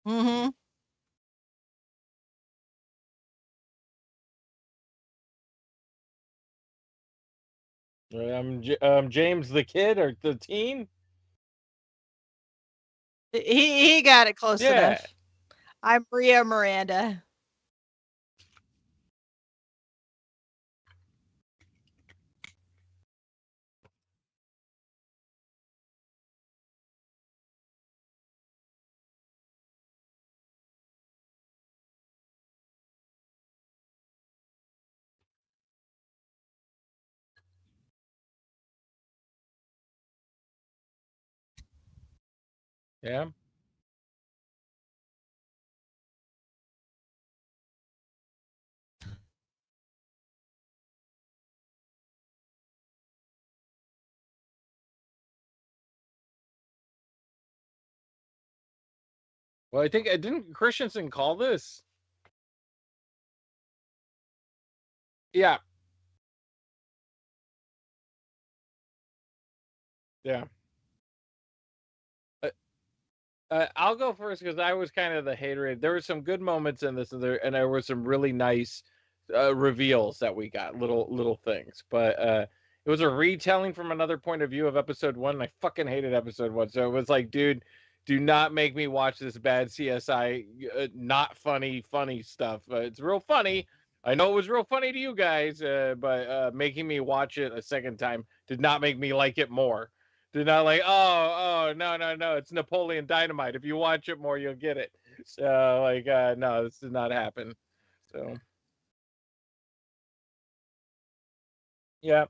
Mm-hmm. James the kid or the teen. He got it close Yeah, enough. I'm Rio Miranda. yeah. Well, I think didn't Christensen call this? Yeah, yeah. Uh, I'll go first because I was kind of the hater. There were some good moments in this, and there were some really nice reveals that we got, little things. But it was a retelling from another point of view of episode one, and I fucking hated episode one. So it was like, dude, do not make me watch this bad CSI, not funny stuff. It's real funny. I know it was real funny to you guys, but making me watch it a second time did not make me like it more. Did not like, oh, no, it's Napoleon Dynamite. If you watch it more, you'll get it. So, like, no, this did not happen. So, yeah,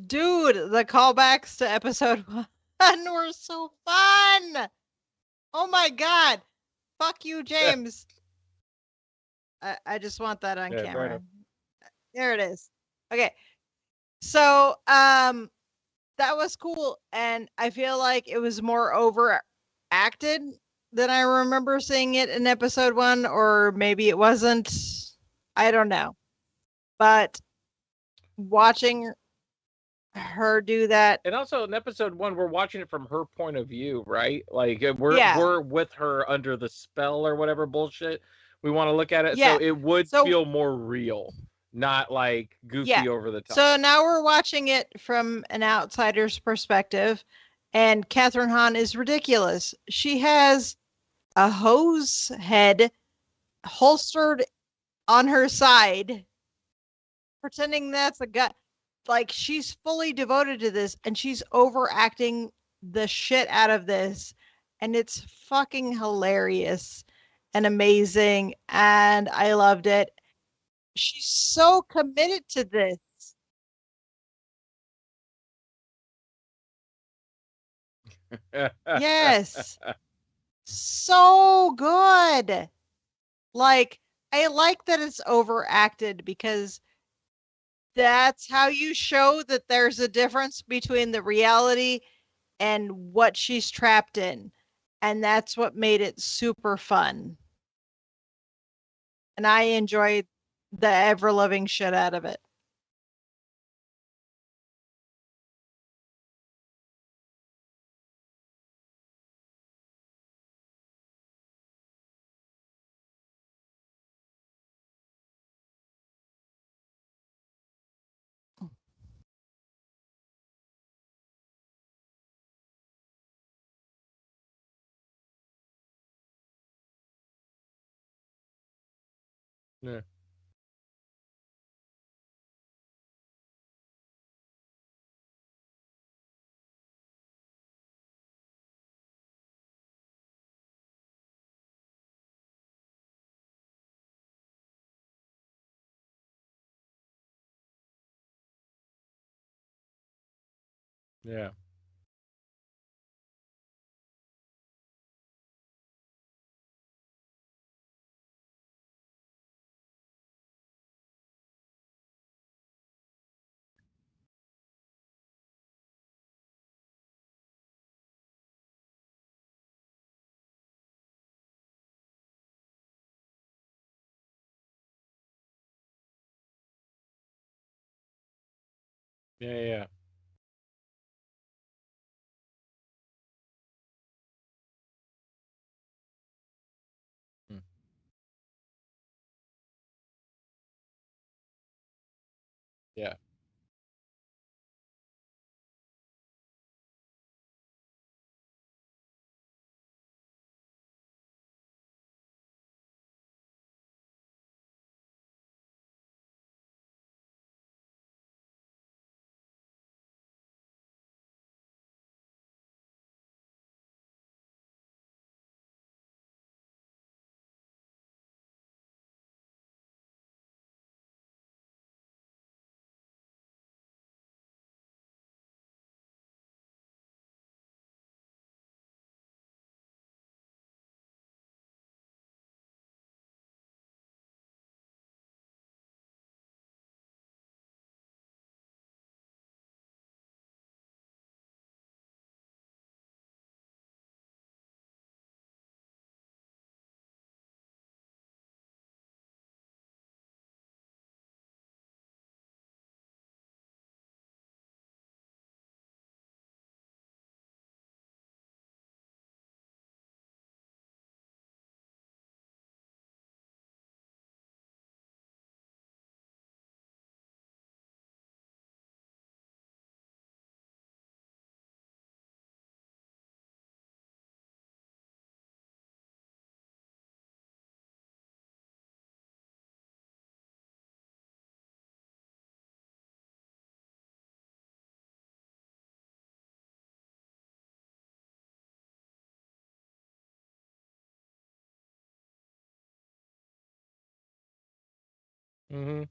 Dude, the callbacks to episode 1 were so fun. Oh my god. Fuck you, yeah, James. I just want that on yeah, fair camera. enough. There it is. Okay. So, that was cool, and I feel like it was more overacted than I remember seeing it in episode 1, or maybe it wasn't. I don't know. But watching her do that, And also in episode one, we're watching it from her point of view, right? Like yeah, we're with her under the spell or whatever bullshit we want to look at it. So yeah. it would So feel more real, not like yeah. goofy over the top. So now we're watching it from an outsider's perspective, and Catherine Hahn is ridiculous. She has a hose head holstered on her side, pretending that's a gun. Like, she's fully devoted to this, and she's overacting the shit out of this, and it's fucking hilarious and amazing, and I loved it. She's so committed to this. Yes. So good. Like, I like that it's overacted because that's how you show that there's a difference between the reality and what she's trapped in. And that's what made it super fun. And I enjoyed the ever loving shit out of it. Yeah, yeah, yeah. Yeah. Mm-hmm.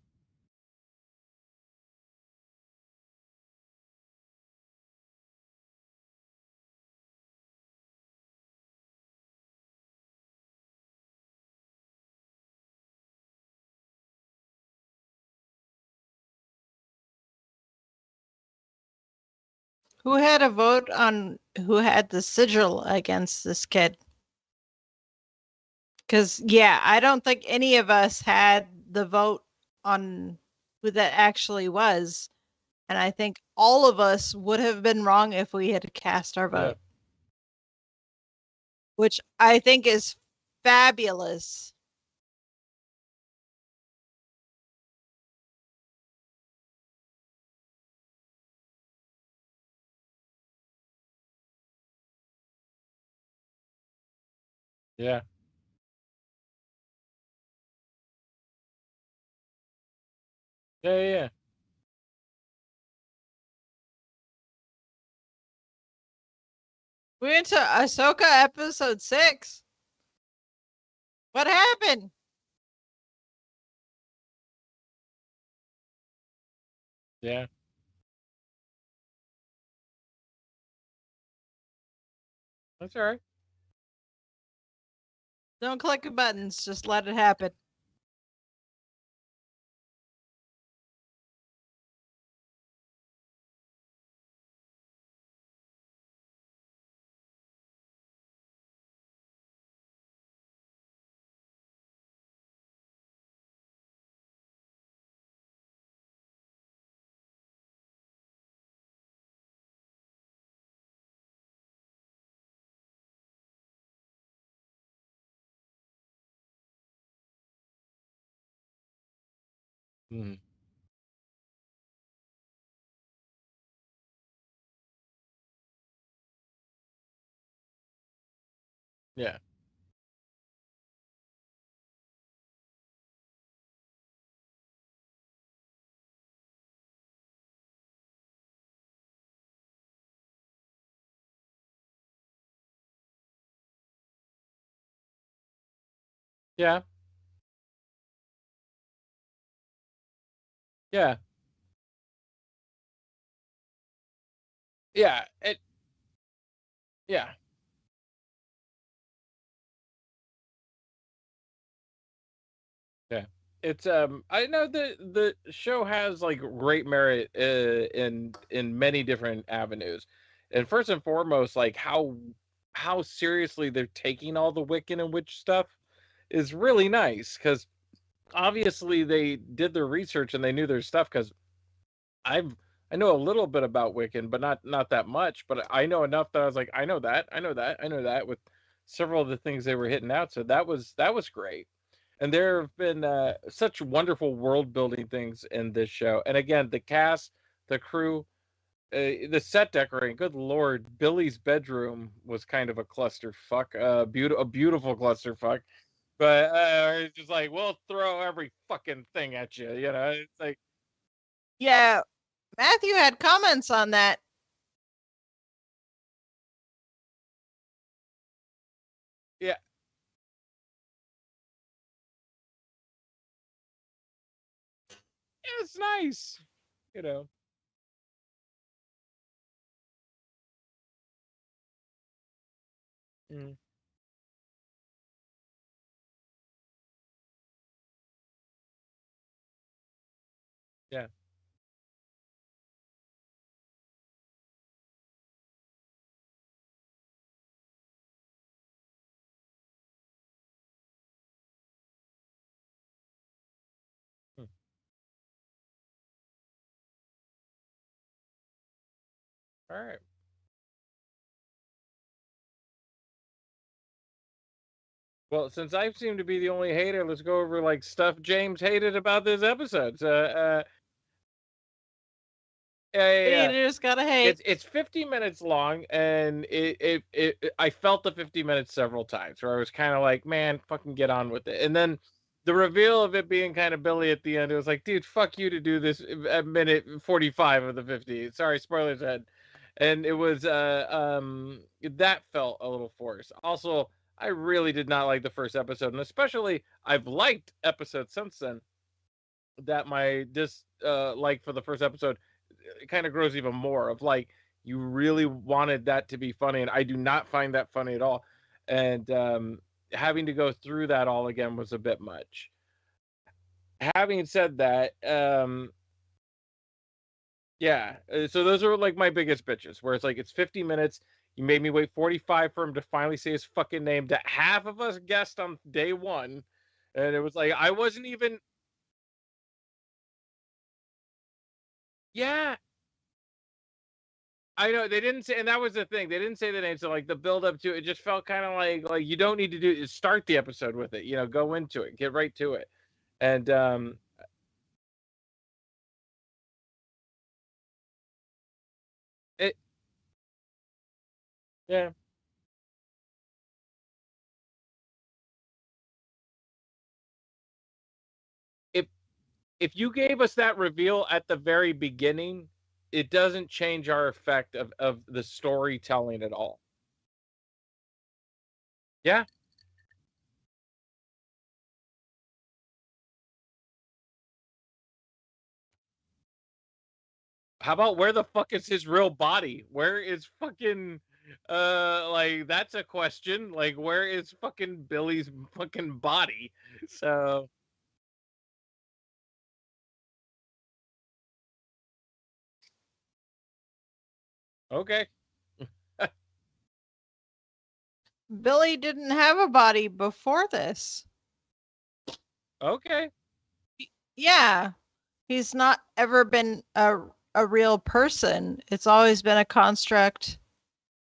Who had a vote on who had the sigil against this kid? Because, yeah, I don't think any of us had the vote on who that actually was. And I think all of us would have been wrong if we had cast our Yeah. vote, which I think is fabulous. Yeah. Yeah. Yeah. We went to Ahsoka episode 6. What happened? Yeah. That's all right. Don't click the buttons, just let it happen. Mm-hmm. Yeah. Yeah. Yeah. Yeah. Yeah. Yeah. It's I know the show has like great merit in many different avenues. And first and foremost, like how seriously they're taking all the Wiccan and witch stuff is really nice cuz obviously they did their research and they knew their stuff cuz I've I know a little bit about Wiccan, but not that much, but I know enough that I was like I know that, I know that, I know that with several of the things they were hitting out. So that was great. And there have been such wonderful world building things in this show. And again, the cast, the crew, the set decorating. Good lord, Billy's bedroom was kind of a clusterfuck, a beautiful clusterfuck. But it's just like we'll throw every fucking thing at you. You know, it's like Yeah, Matthew had comments on that. yeah, it's nice. You know, mm, yeah. Hmm. All right. Well, since I seem to be the only hater, let's go over like stuff James hated about this episode. Yeah. You just gotta hate. It's 50 minutes long, and I felt the 50 minutes several times where I was kind of like, man, fucking get on with it. And then the reveal of it being kind of Billy at the end, it was like, dude, fuck you to do this at minute 45 of the 50. Sorry, spoilers ahead. And it was that felt a little forced. Also, I really did not like the first episode, and especially I've liked episodes since then. That my like for the first episode, it kind of grows even more of like you really wanted that to be funny, and I do not find that funny at all. And having to go through that all again was a bit much. Having said that, yeah, so those are like my biggest bitches, where it's like it's 50 minutes. You made me wait 45 for him to finally say his fucking name that half of us guessed on day one. And it was like I wasn't even, yeah, I know they didn't say, and that was the thing. They didn't say the name, so like the build up to it just felt kind of like you don't need to do is start the episode with it. You know, go into it, get right to it, and it yeah. If if you gave us that reveal at the very beginning, it doesn't change our effect of the storytelling at all. Yeah. How about where the fuck is his real body? Where is fucking like that's a question. Like where is fucking Billy's fucking body? So okay. Billy didn't have a body before this. Okay. Yeah, he's not ever been a real person. It's always been a construct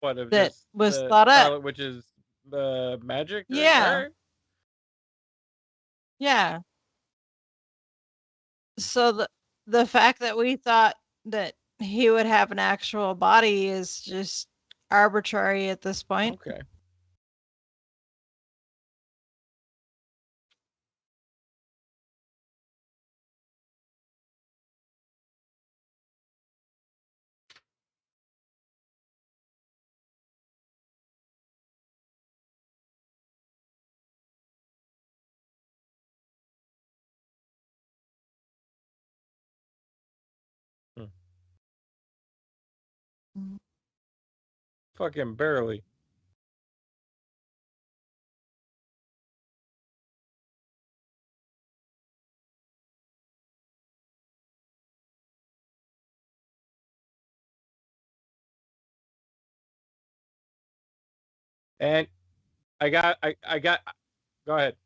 What of that just was the thought up. Scarlet Witch's magic or all Yeah, right. yeah. So the fact that we thought that he would have an actual body is just arbitrary at this point. Okay. Hmm. Fucking barely. And I got go ahead.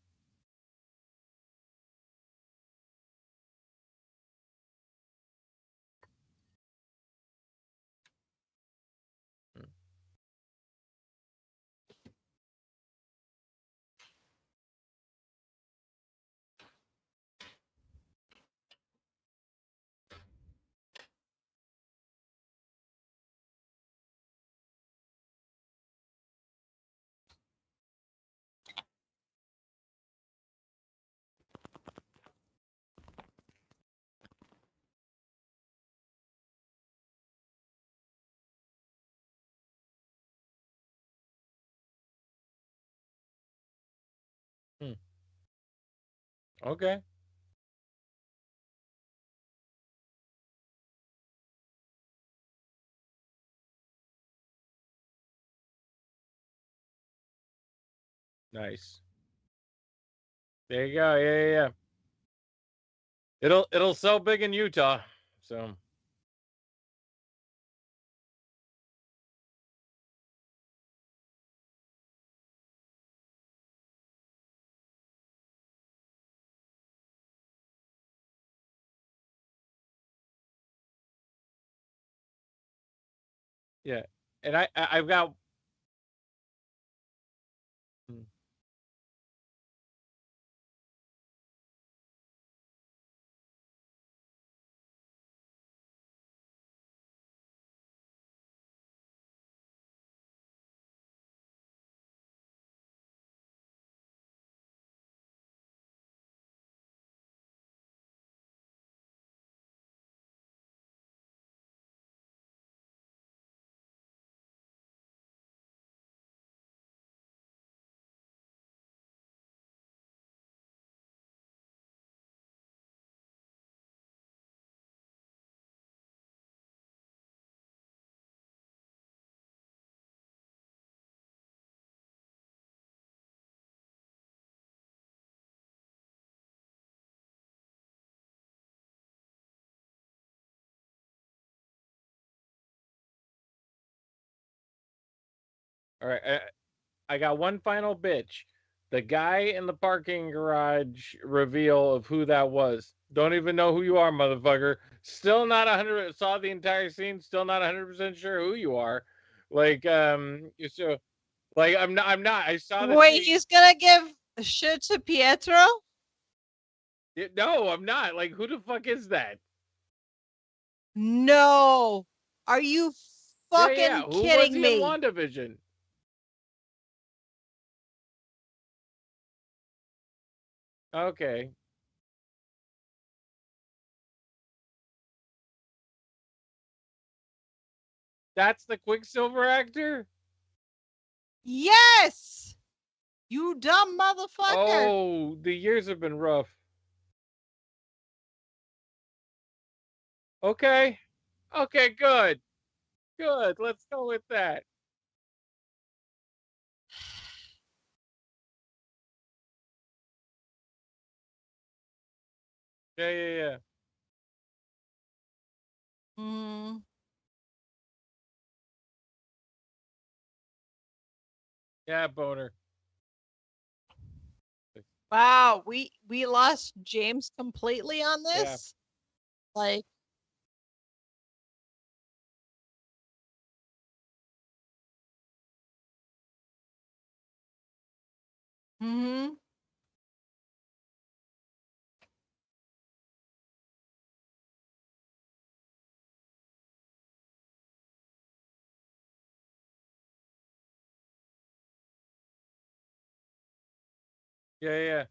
Okay. Nice. There you go. Yeah, yeah, yeah. It'll sell big in Utah. So yeah, and I've got. Hmm. All right, I got one final bitch. The guy in the parking garage reveal of who that was. Don't even know who you are, motherfucker. Still not 100. Saw the entire scene. Still not 100% sure who you are. Like so like I'm not. I'm not. I saw the Wait, scene. he's gonna give shit to Pietro? No, I'm not. Like who the fuck is that? No. Are you Yeah, yeah. fucking Who was kidding he in me? WandaVision? Okay, that's the Quicksilver actor. Yes! You dumb motherfucker. Oh, the years have been rough. Okay. Okay, good. Good. Let's go with that. Yeah, yeah, yeah. Mm. Yeah, boner. Wow, we lost James completely on Yeah. this. Like, mm-hmm. Yeah, yeah.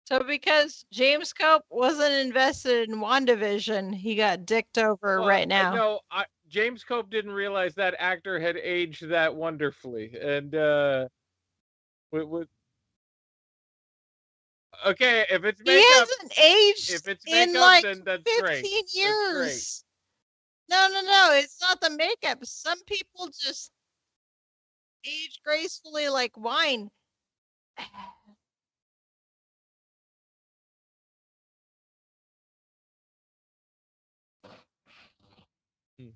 So because James Cope wasn't invested in WandaVision, he got dicked over Well, right now. no, James Cope didn't realize that actor had aged that wonderfully. And with okay, He hasn't aged if it's in makeup, like then that's great. 15 That's great. years. No, no, no, it's not the makeup. Some people just age gracefully like wine. Hmm.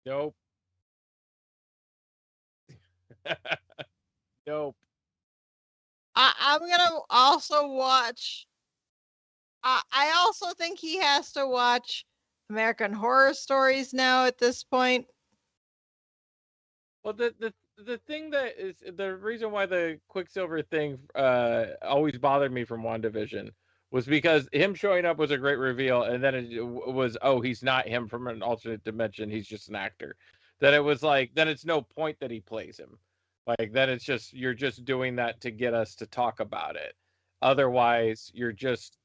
Nope. Nope. I'm gonna also watch. I also think he has to watch American Horror Stories now at this point. Well, the thing that is the reason why the Quicksilver thing always bothered me from WandaVision was because him showing up was a great reveal, and then it was, oh, he's not him from an alternate dimension, he's just an actor. Then it was like, then it's no point that he plays him. Like, then it's just, you're just doing that to get us to talk about it. Otherwise, you're just,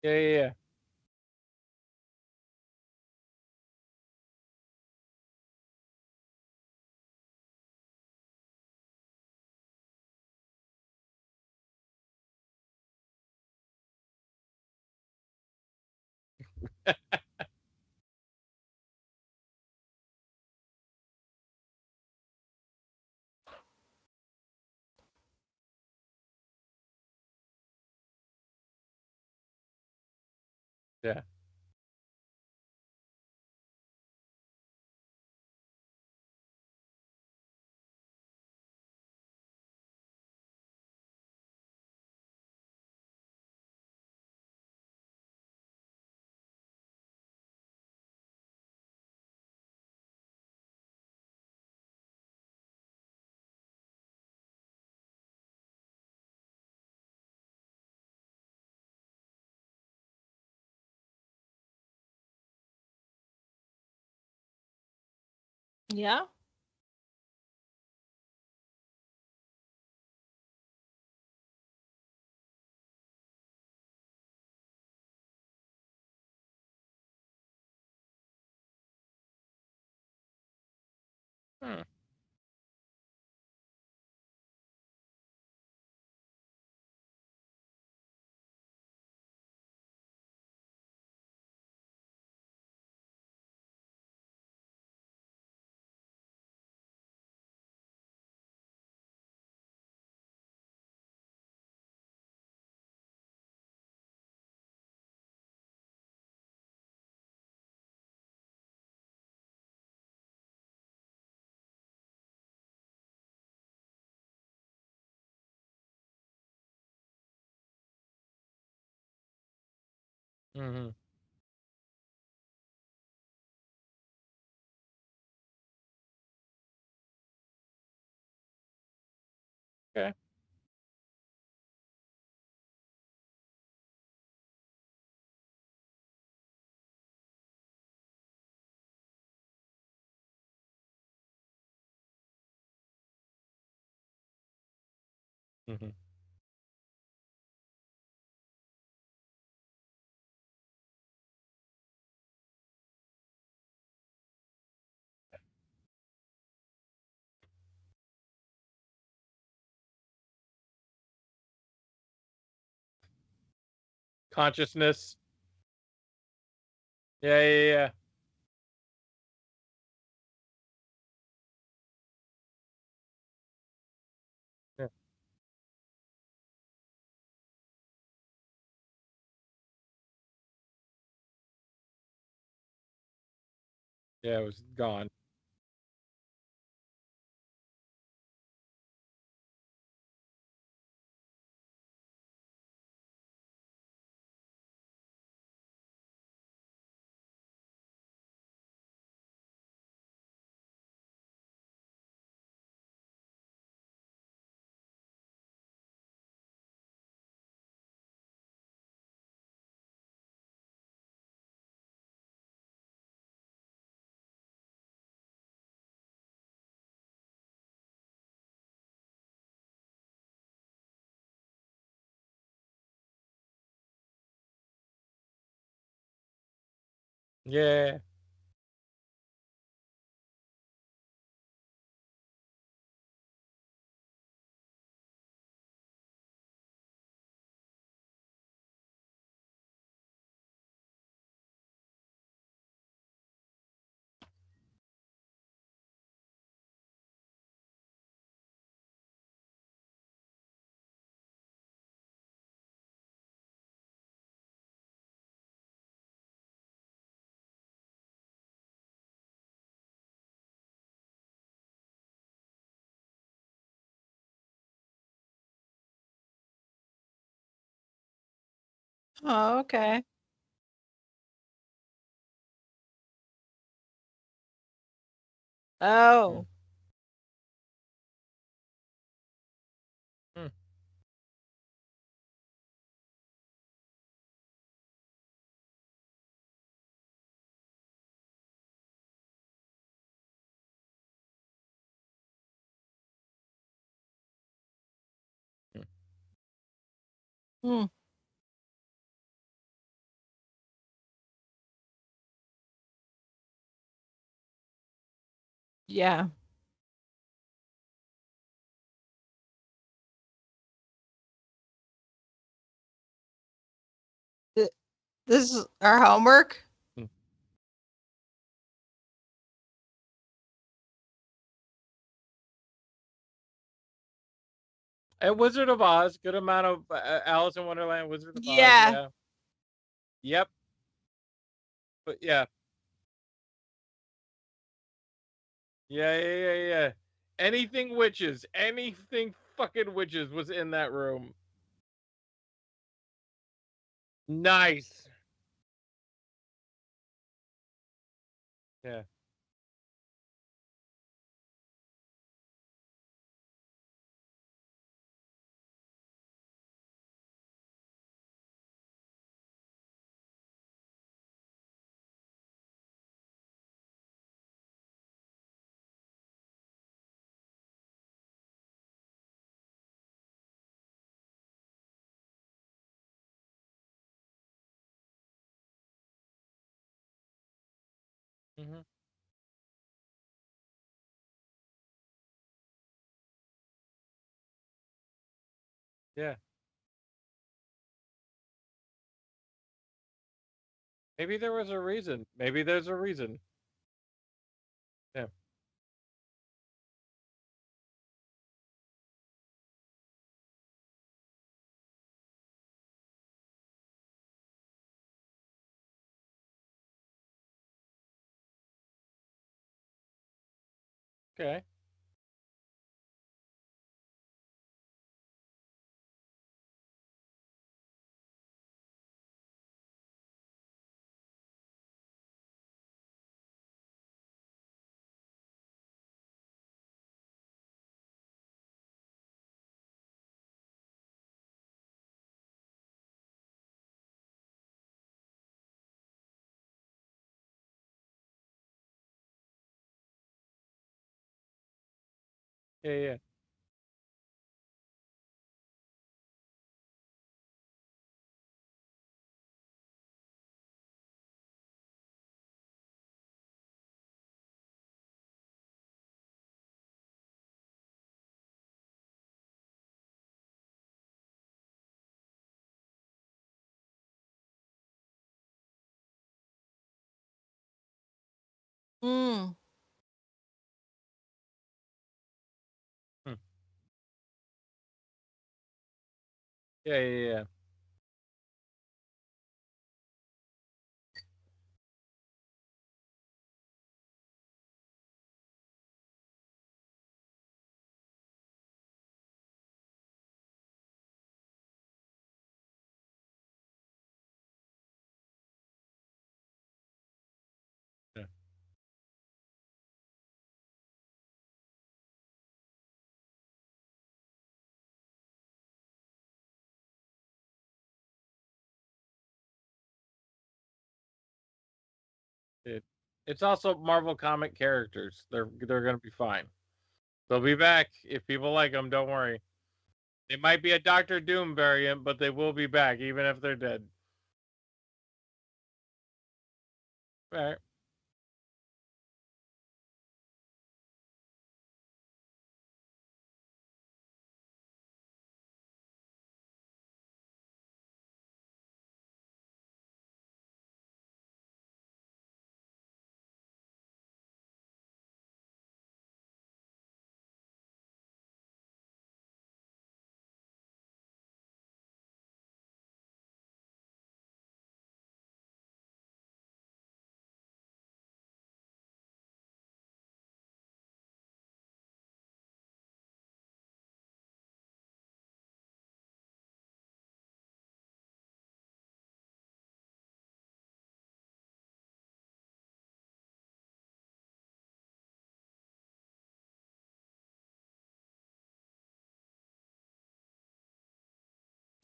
yeah, yeah, yeah. Yeah. Hmm. Mm-hmm. Okay. Mm-hmm. Consciousness. Yeah, yeah, yeah. Yeah, yeah, it was gone. Yeah. Oh, okay. Mm. Oh. Mm. Mm. Hmm. Yeah. Th- This is our homework. Mm. And Wizard of Oz, good amount of Alice in Wonderland, Wizard of Oz, Yeah. yeah. Yep. But yeah. Yeah, yeah, yeah, yeah. Anything witches, anything fucking witches was in that room. Nice. Yeah. Hmm. Yeah. Maybe there was a reason. Maybe there's a reason. Yeah. Okay. Yeah, yeah. Mm. Hmm. Yeah, yeah, yeah. Yeah. It, it's also Marvel comic characters. They're gonna be fine. They'll be back if people like them. Don't worry. They might be a Doctor Doom variant, but they will be back even if they're dead. All right.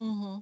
Mm-hmm.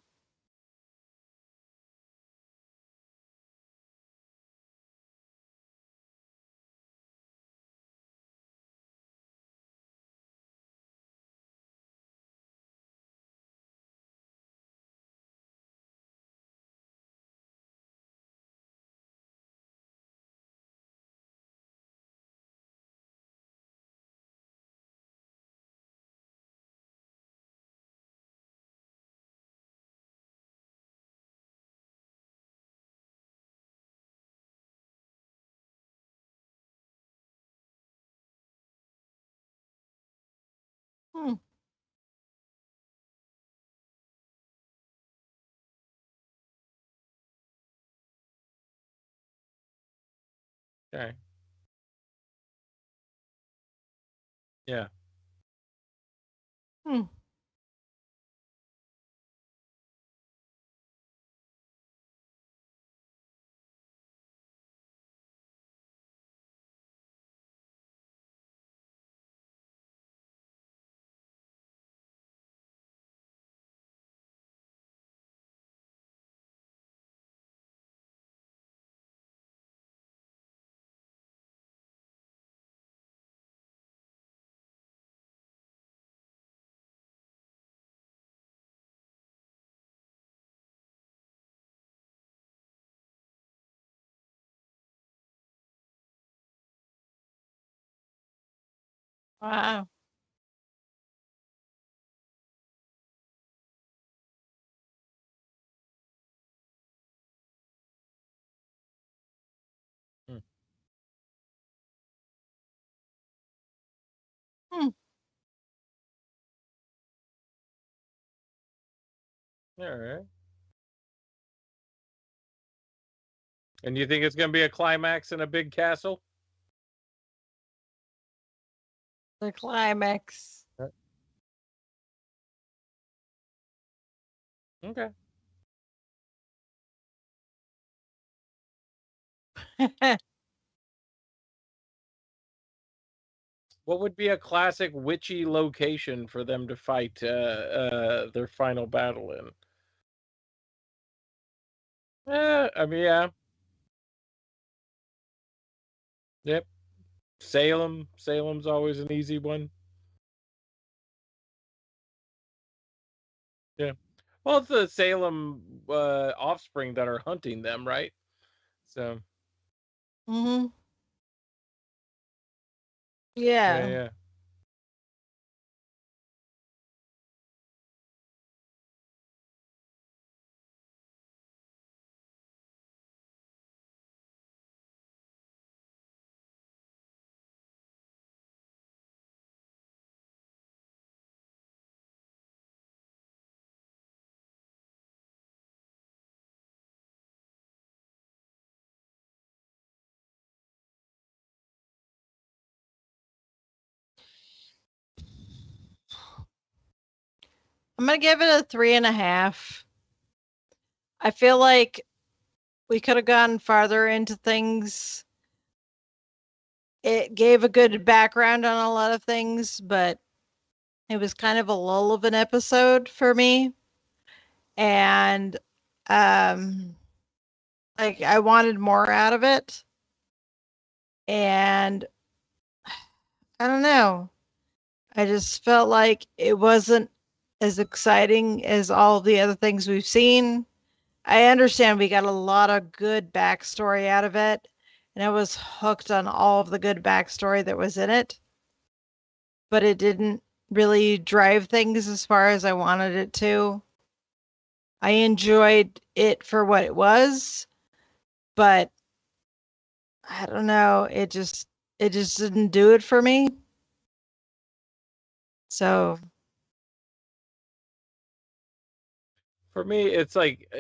Hmm. Okay. Yeah. Hmm. Wow. Hmm. Hmm. All right. And you think it's going to be a climax in a big castle? The climax. Okay. What would be a classic witchy location for them to fight their final battle in? I mean, yeah. Yep. Salem. Salem's always an easy one. Yeah. Well, it's the Salem offspring that are hunting them, right? So, Mm-hmm. yeah, Yeah. yeah. I'm gonna give it a 3.5. I feel like we could have gone farther into things. It gave a good background on a lot of things, but it was kind of a lull of an episode for me. And um like I wanted more out of it. And I don't know. I just felt like it wasn't as exciting as all the other things we've seen. I understand we got a lot of good backstory out of it, and I was hooked on all of the good backstory that was in it, but it didn't really drive things as far as I wanted it to. I enjoyed it for what it was, but I don't know, it just didn't do it for me. So, For me, it's like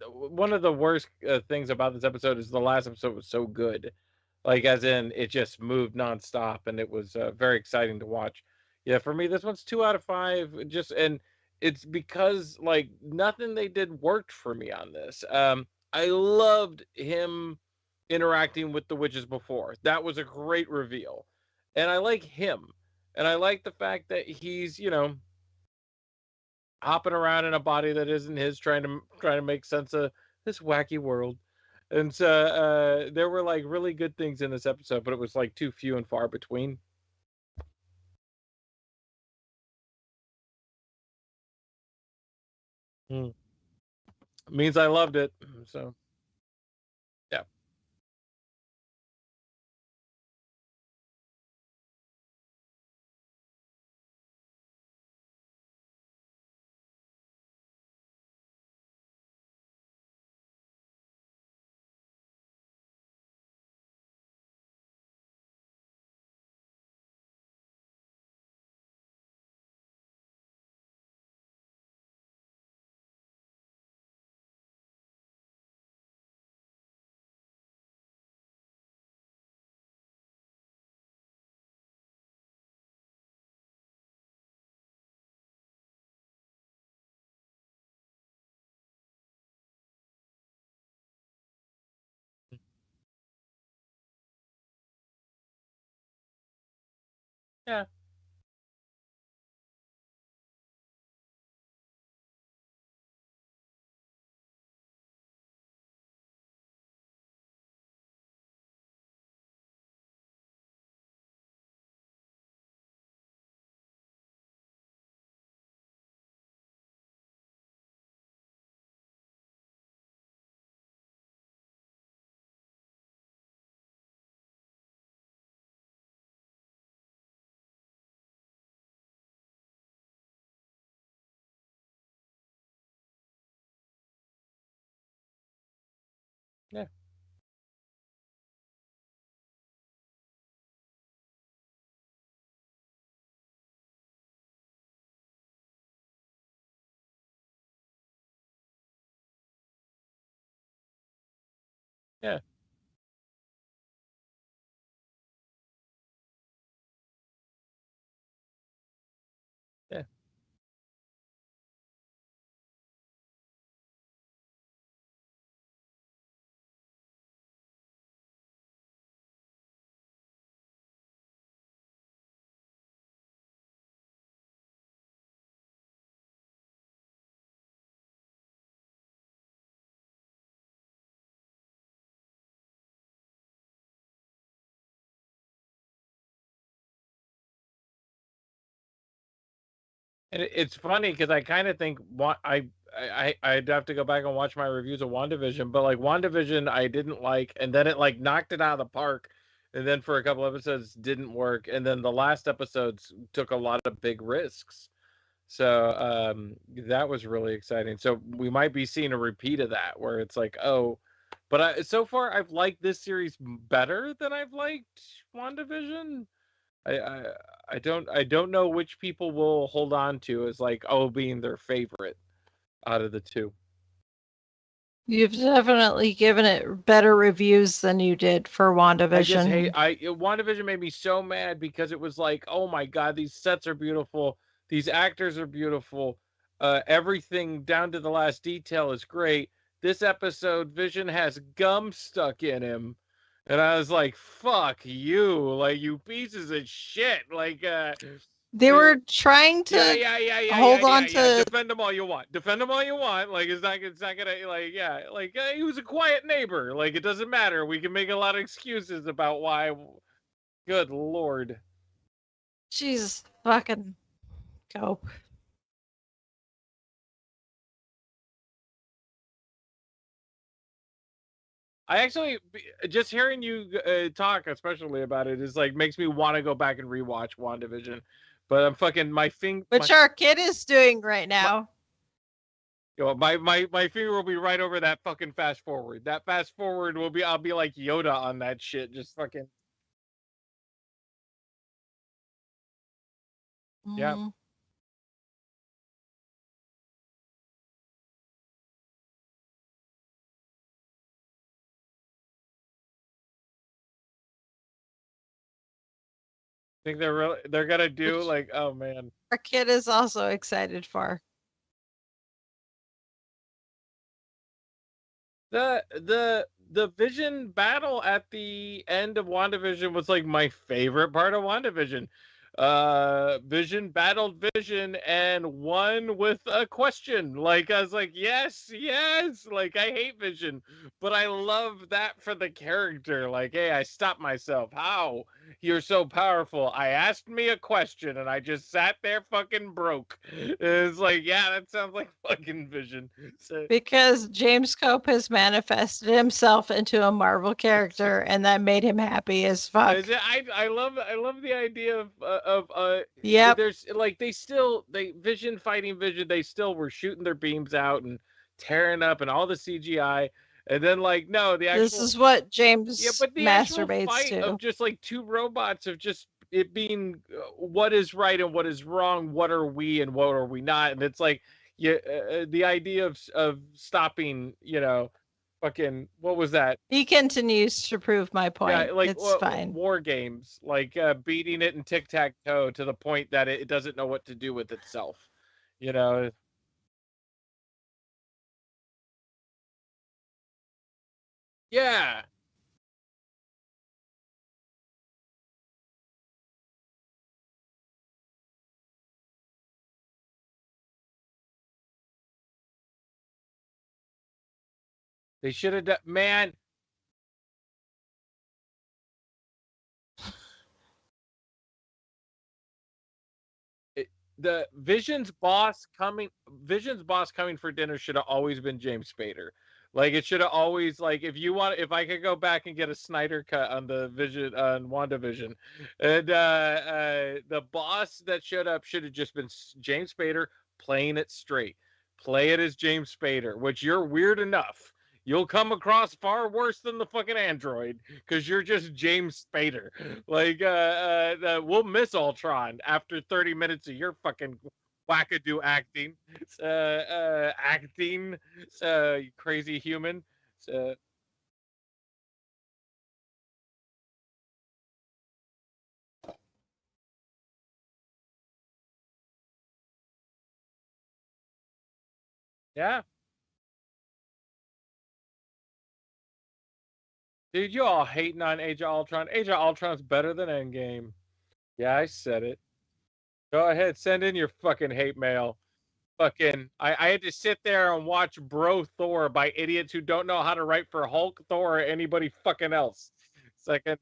one of the worst things about this episode is the last episode was so good. Like, as in, it just moved nonstop and it was very exciting to watch. Yeah, for me, this one's 2 out of 5. Just, and it's because, like, nothing they did worked for me on this. I loved him interacting with the witches before. That was a great reveal. And I like him. And I like the fact that he's, hopping around in a body that isn't his, trying to make sense of this wacky world. And so there were like really good things in this episode, but it was like too few and far between. Means I loved it. So yeah. Yeah. Yeah. Yeah. Yeah. And it's funny because I kind of think I'd have to go back and watch my reviews of WandaVision, but like WandaVision I didn't like, and then it like knocked it out of the park, and then for a couple episodes didn't work, and then the last episodes took a lot of big risks. So that was really exciting. So we might be seeing a repeat of that where it's like, oh, but so far I've liked this series better than I've liked WandaVision. I, I I don't know which people will hold on to as like, oh, being their favorite out of the two. You've definitely given it better reviews than you did for I just hate WandaVision. WandaVision made me so mad because it was like, oh my god, these sets are beautiful, these actors are beautiful, everything down to the last detail is great. This episode, Vision has gum stuck in him, and I was like, fuck you, like you pieces of shit, like They eh, were trying yeah, to yeah, yeah, yeah, yeah, hold yeah, on yeah. to. Defend them all you want. Defend them all you want. Like it's not gonna like yeah. Like he was a quiet neighbor. Like it doesn't matter. We can make a lot of excuses about why. Good lord. Jesus fucking Cope. I actually just hearing you talk, especially about it, is like makes me want to go back and rewatch WandaVision. But I'm fucking Which our kid is doing right my now. my finger will be right over that fucking fast forward. That fast forward will be I'll be like Yoda on that shit. Just fucking yeah. Mm. Think they're gonna do Which like oh man. our kid is also excited for. The Vision battle at the end of WandaVision was like my favorite part of WandaVision. Vision battled Vision and won with a question. Like, I was like, yes, yes. Like, I hate Vision, but I love that for the character. Like, hey, I stopped myself. How? You're so powerful. I asked me a question and I just sat there fucking broke. It's like, yeah, that sounds like fucking Vision. So, Because James Cope has manifested himself into a Marvel character, and that made him happy as fuck. I love the idea of Yep. there's like they Vision fighting Vision, they still were shooting their beams out and tearing up and all the CGI, and then like no, the This actual is what yeah, James but the actual masturbates fight of to. just like two robots of just it being what is right and what is wrong, what are we and what are we not, and it's like yeah, the idea of stopping, fucking what was that? He continues to prove my Yeah, point. like It's fine. war games, like beating it in tic tac toe to the point that it doesn't know what to do with itself. You know, yeah, they should have done. Man, it, the Vision's boss coming for dinner should have always been James Spader. Like it should have always like if I could go back and get a Snyder cut on the Vision on WandaVision, and the boss that showed up should have just been James Spader playing it straight. Play it as James Spader, which you're weird enough. You'll come across far worse than the fucking android because you're just James Spader. Like, we'll miss Ultron after 30 minutes of your fucking wackadoo acting. Acting, you crazy human. Uh, yeah. Dude, you all hating on Age of Ultron. Age of Ultron's better than Endgame. Yeah, I said it. Go ahead, send in your fucking hate mail. Fucking I had to sit there and watch Bro Thor by idiots who don't know how to write for Hulk, Thor, or anybody fucking else. Second,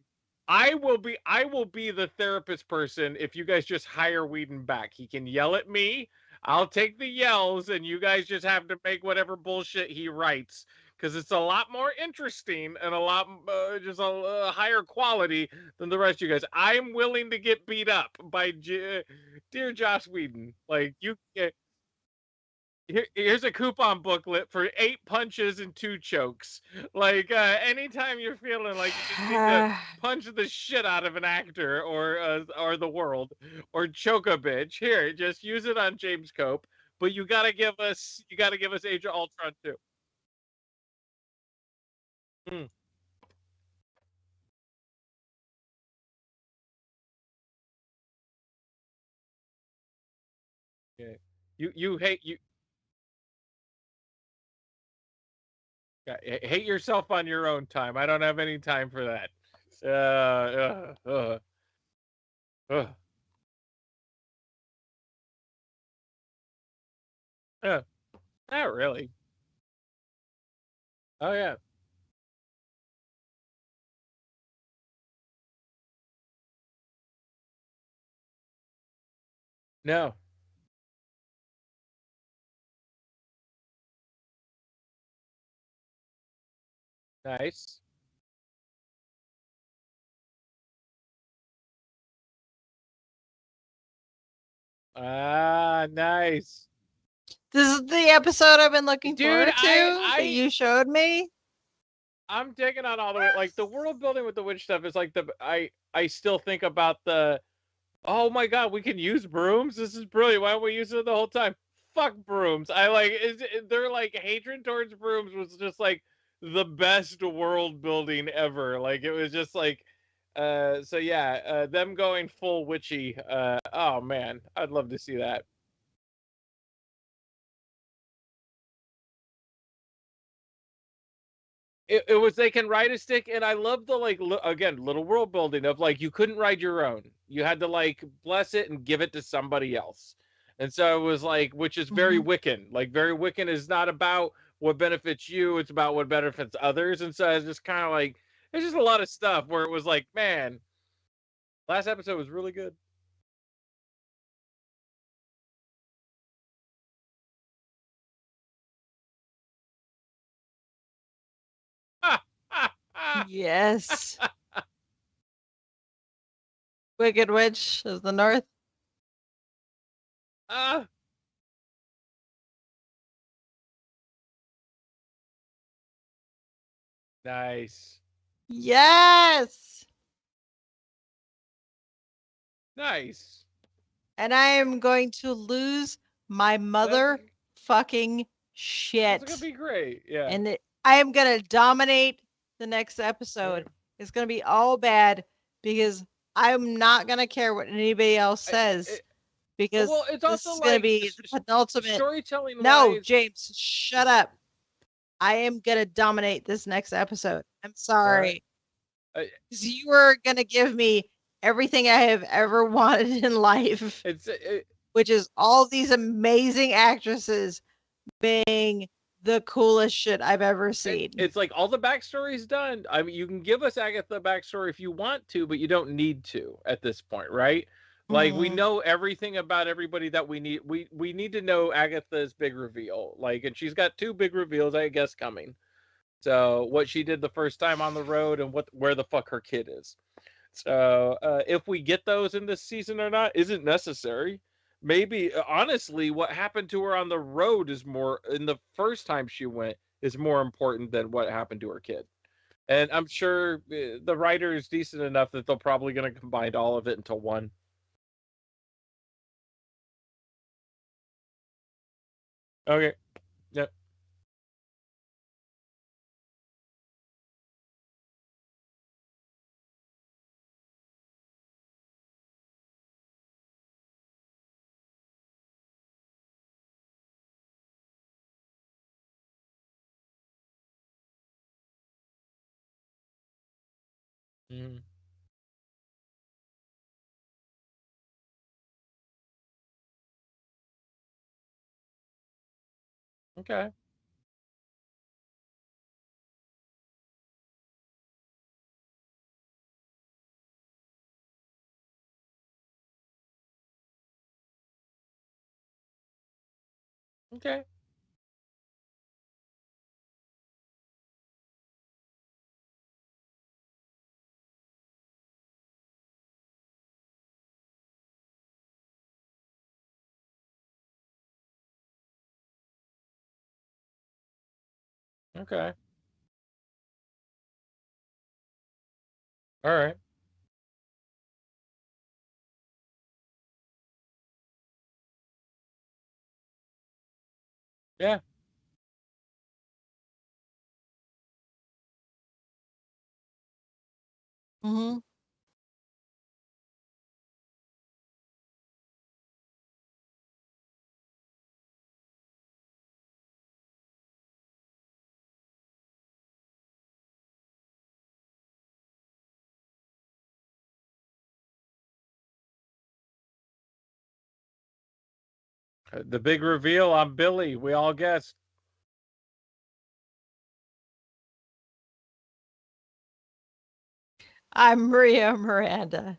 I will be the therapist person if you guys just hire Whedon back. He can yell at me. I'll take the yells, and you guys just have to make whatever bullshit he writes because it's a lot more interesting and a lot just a higher quality than the rest of you guys. I'm willing to get beat up by dear Joss Whedon. Like you, here's a coupon booklet for 8 punches and 2 chokes. Like anytime you're feeling like you just need to punch the shit out of an actor or the world or choke a bitch, here, just use it on James Cope. But you gotta give us Age of Ultron too. Hmm. Yeah. You hate you hate yourself on your own time. I don't have any time for that. Uh, uh, not really. Oh yeah. No. Nice. Ah, nice. This is the episode I've been looking Dude, forward to that you showed me. I'm digging on all the way. Like the world building with the witch stuff is like I still think about the oh my god, we can use brooms. This is brilliant. Why don't we use it the whole time? Fuck brooms. I like they're like hatred towards brooms was just like the best world building ever. Like it was just like so yeah, them going full witchy. Oh man, I'd love to see that. it was they can ride a stick, and I love the like again little world building of like you couldn't ride your own, you had to like bless it and give it to somebody else, and so it was like, which is very Mhm. Wiccan. Like very Wiccan is not about what benefits you, it's about what benefits others, and so it's just kind of like there's just a lot of stuff where it was like, man, last episode was really good. Yes. Wicked Witch of the North. Nice. Yes. Nice. And I am going to lose my That's mother fucking that's gonna shit. be great. Yeah. And I am going to dominate the next episode. Right. It's going to be all bad because I'm not going to care what anybody else says because Well, it's this also is going to like be the penultimate. storytelling No, wise. James, shut up. I am going to dominate this next episode. I'm All right. sorry. Because you were going to give me everything I have ever wanted in life, which is all these amazing actresses being the coolest shit I've ever seen. It's like all the backstory's done. I mean, you can give us Agatha backstory if you want to, but you don't need to at this point, right? Like we Mhm. know everything about everybody that we need. We need to know Agatha's big reveal. Like, and she's got two big reveals, I guess, coming. So what she did the first time on the road, and where the fuck her kid is. So if we get those in this season or not isn't necessary. Maybe honestly, what happened to her on the road is more in the first time she went is more important than what happened to her kid. And I'm sure the writer is decent enough that they're probably going to combine all of it into one. Okay. Yep. Mm. Okay. Okay. Okay. All right. Yeah. Mhm. The big reveal, I'm Billy. We all guessed. I'm Rio Miranda.